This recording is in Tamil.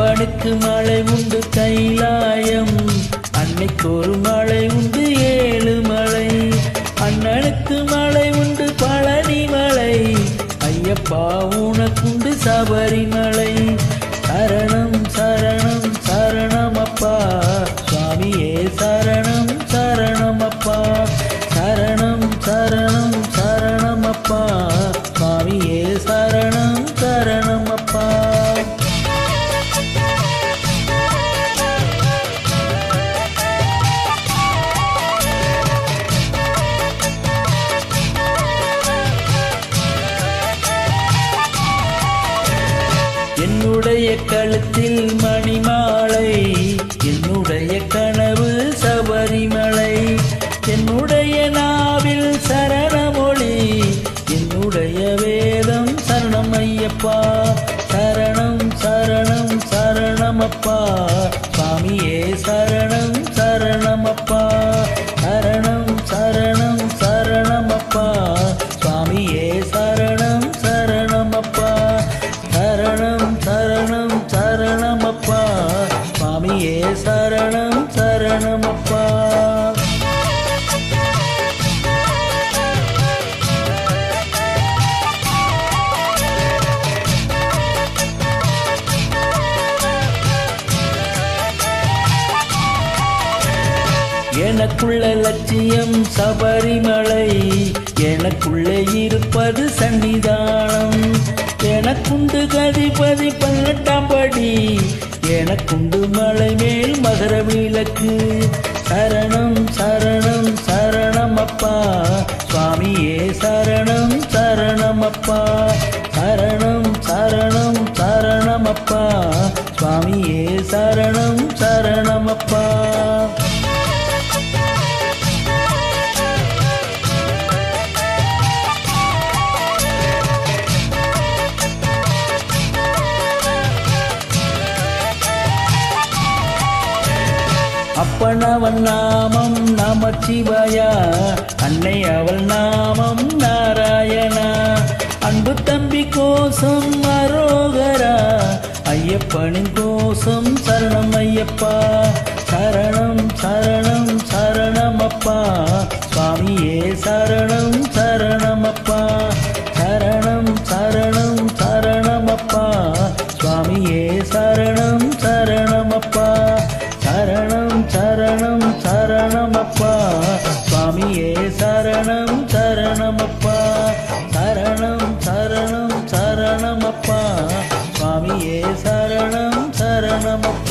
அப்பனுக்கு மழை உண்டு கைலாயம், அன்னைக்கு ஒரு மழை உண்டு 7 மலை. அண்ணனுக்கு மழை உண்டு பழனி மலை, ஐயப்பா உனக்குண்டு சபரிமலை. சரணம் சரணம் சரணமப்பா சுவாமியே, சரணம் சரணமப்பா. சரணம் சரணம் சரணமப்பா சுவாமியே, சரணம் சரணமப்பா. என்னுடைய கழுத்தில் மணிமாலை, என்னுடைய கனவு சபரிமலை. என்னுடைய நாவில் சரணமொழி, என்னுடைய வேதம் சரணம் ஐயப்பா. சரணம் சரணம் சரணமப்பா சுவாமியே, சரணம் சரணமப்பா. சரணம் சரணம் சரணமப்பா சுவாமியே, சரணம் சரணமப்பா. சரணம் சரணம் சரணமப்பா சுவாமியே, சரணம் சரணமப்பா. எனக்குள்ள லட்சியம் சபரிமலை, எனக்குள்ளே இருப்பது சன்னிதானம். எனக்குண்டு கதிபதி 18ஆம் படி, எனக்குண்டு மலை மேல் மகர விளக்கு. சரணம் சரணம் சரணமப்பா சுவாமியே, சரணம் சரணமப்பா. சரணம் சரணம் சரணமப்பா சுவாமியே, சரணம் சரணமப்பா. அப்பன் அவன் நாமம் நமச்சிவாயா, அன்னை அவள் நாமம் நாராயணா. அன்பு தம்பி கோசம் அரோகரா, ஐயப்பனின் கோசம் சரணம் ஐயப்பா. சரணம் சரணம் சரணமப்பா சுவாமியே, சரணம் சரணமப்பா. சரணம் சரணம் சரணமப்பா சுவாமியே, சரணம் சரணமப்பா. சரணம் சரணம் சரணமப்பா சுவாமியே, சரணம் சரணமப்பா. சரணம் சரணம் சரணமப்பா சுவாமியே, சரணம் சரணமப்பா.